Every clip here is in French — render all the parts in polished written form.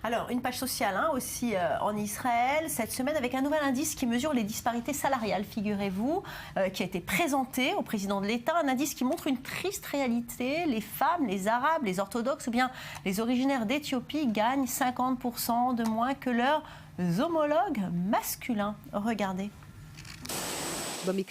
Alors, une page sociale aussi en Israël, cette semaine, avec un nouvel indice qui mesure les disparités salariales, figurez-vous, qui a été présenté au président de l'État. Un indice qui montre une triste réalité. Les femmes, les Arabes, les orthodoxes ou bien les originaires d'Éthiopie gagnent 50% de moins que leurs homologues masculins. Regardez.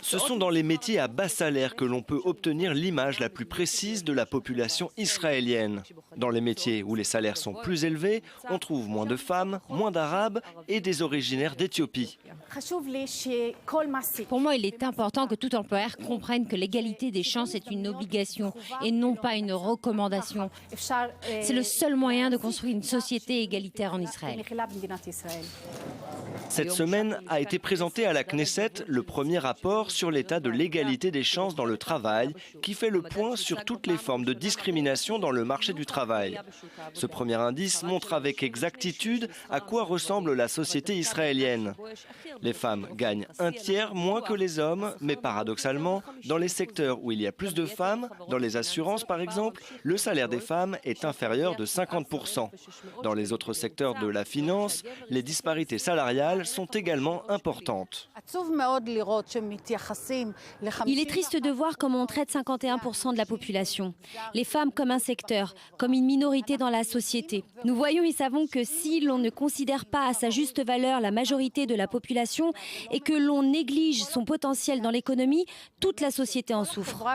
Ce sont dans les métiers à bas salaire que l'on peut obtenir l'image la plus précise de la population israélienne. Dans les métiers où les salaires sont plus élevés, on trouve moins de femmes, moins d'Arabes et des originaires d'Éthiopie. Pour moi, il est important que tout employeur comprenne que l'égalité des chances est une obligation et non pas une recommandation. C'est le seul moyen de construire une société égalitaire en Israël. Cette semaine a été présenté à la Knesset le premier rapport sur l'état de l'égalité des chances dans le travail qui fait le point sur toutes les formes de discrimination dans le marché du travail. Ce premier indice montre avec exactitude à quoi ressemble la société israélienne. Les femmes gagnent un tiers moins que les hommes, mais paradoxalement, dans les secteurs où il y a plus de femmes, dans les assurances par exemple, le salaire des femmes est inférieur de 50%. Dans les autres secteurs de la finance, les disparités salariales sont également importantes. Il est triste de voir comment on traite 51% de la population. Les femmes comme un secteur, comme une minorité dans la société. Nous voyons et savons que si l'on ne considère pas à sa juste valeur la majorité de la population et que l'on néglige son potentiel dans l'économie, toute la société en souffre.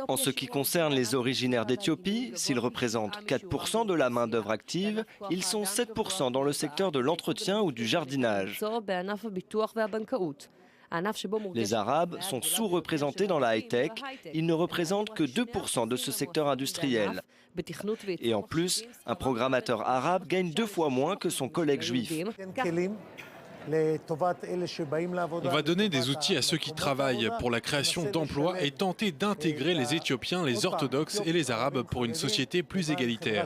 En ce qui concerne les originaires d'Éthiopie, s'ils représentent 4% de la main-d'œuvre active, ils sont 7% dans le secteur de l'entretien ou du jardinage. Les Arabes sont sous-représentés dans la high-tech, ils ne représentent que 2% de ce secteur industriel. Et en plus, un programmateur arabe gagne 2 fois moins que son collègue juif. On va donner des outils à ceux qui travaillent pour la création d'emplois et tenter d'intégrer les Éthiopiens, les orthodoxes et les Arabes pour une société plus égalitaire.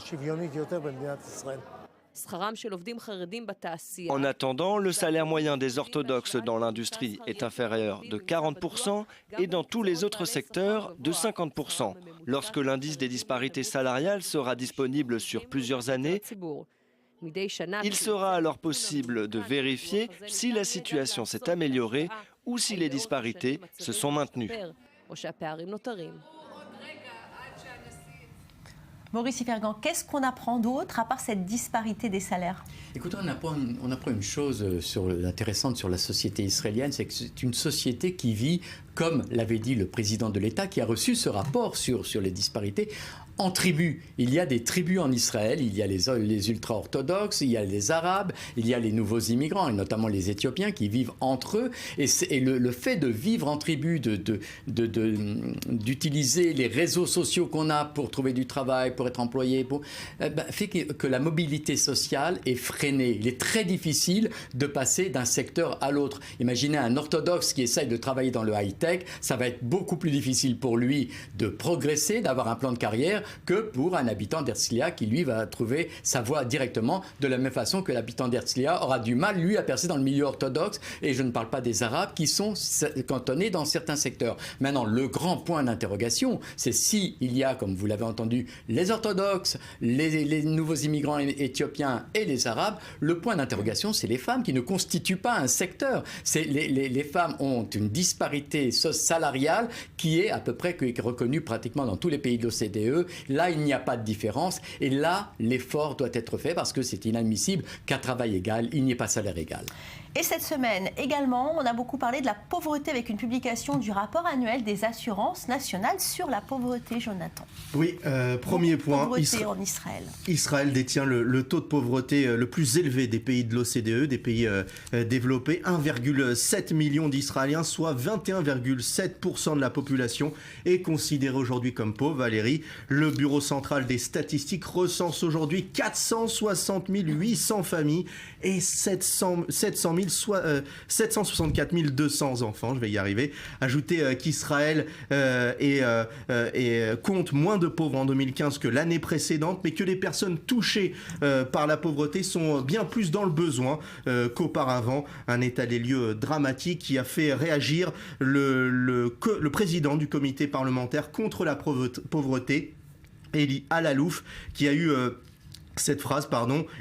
En attendant, le salaire moyen des orthodoxes dans l'industrie est inférieur de 40% et dans tous les autres secteurs de 50%. Lorsque l'indice des disparités salariales sera disponible sur plusieurs années, il sera alors possible de vérifier si la situation s'est améliorée ou si les disparités se sont maintenues. Maurice Ifergan, qu'est-ce qu'on apprend d'autre à part cette disparité des salaires? Écoutez, on apprend une chose intéressante sur la société israélienne, c'est que c'est une société qui vit, comme l'avait dit le président de l'État, qui a reçu ce rapport sur les disparités, en tribus. Il y a des tribus en Israël, il y a les ultra-orthodoxes, il y a les Arabes, il y a les nouveaux immigrants, et notamment les Éthiopiens qui vivent entre eux. Et le fait de vivre en tribu, d'utiliser les réseaux sociaux qu'on a pour trouver du travail, pour être employé, fait que la mobilité sociale est freinée. Il est très difficile de passer d'un secteur à l'autre. Imaginez un orthodoxe qui essaye de travailler dans le high-tech, ça va être beaucoup plus difficile pour lui de progresser, d'avoir un plan de carrière, que pour un habitant d'Herzliya qui, lui, va trouver sa voie directement, de la même façon que l'habitant d'Herzliya aura du mal, lui, à percer dans le milieu orthodoxe. Et je ne parle pas des Arabes qui sont cantonnés dans certains secteurs. Maintenant, le grand point d'interrogation, c'est s'il y a, comme vous l'avez entendu, les orthodoxes, les nouveaux immigrants éthiopiens et les Arabes, le point d'interrogation, c'est les femmes qui ne constituent pas un secteur. Les femmes ont une disparité salariale qui est à peu près reconnue pratiquement dans tous les pays de l'OCDE. Là, il n'y a pas de différence. Et là, l'effort doit être fait parce que c'est inadmissible qu'à travail égal, il n'y ait pas salaire égal. Et cette semaine également, on a beaucoup parlé de la pauvreté avec une publication du rapport annuel des assurances nationales sur la pauvreté, Jonathan. Oui, premier point, en Israël. Israël détient le taux de pauvreté le plus élevé des pays de l'OCDE, des pays développés. 1,7 million d'Israéliens, soit 21,7% de la population, est considérée aujourd'hui comme pauvre. Valérie, le Bureau central des statistiques recense aujourd'hui 460 800 familles et 764 200 enfants, je vais y arriver. Ajoutez qu'Israël compte moins de pauvres en 2015 que l'année précédente, mais que les personnes touchées par la pauvreté sont bien plus dans le besoin qu'auparavant. Un état des lieux dramatique qui a fait réagir le président du comité parlementaire contre la pauvreté. Eli Alalouf, qui a eu cette phrase,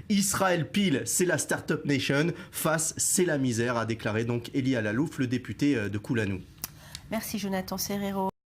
Israël pile, c'est la Startup Nation, face, c'est la misère, a déclaré donc Eli Alalouf, le député de Koulanou. Merci Jonathan Serrero.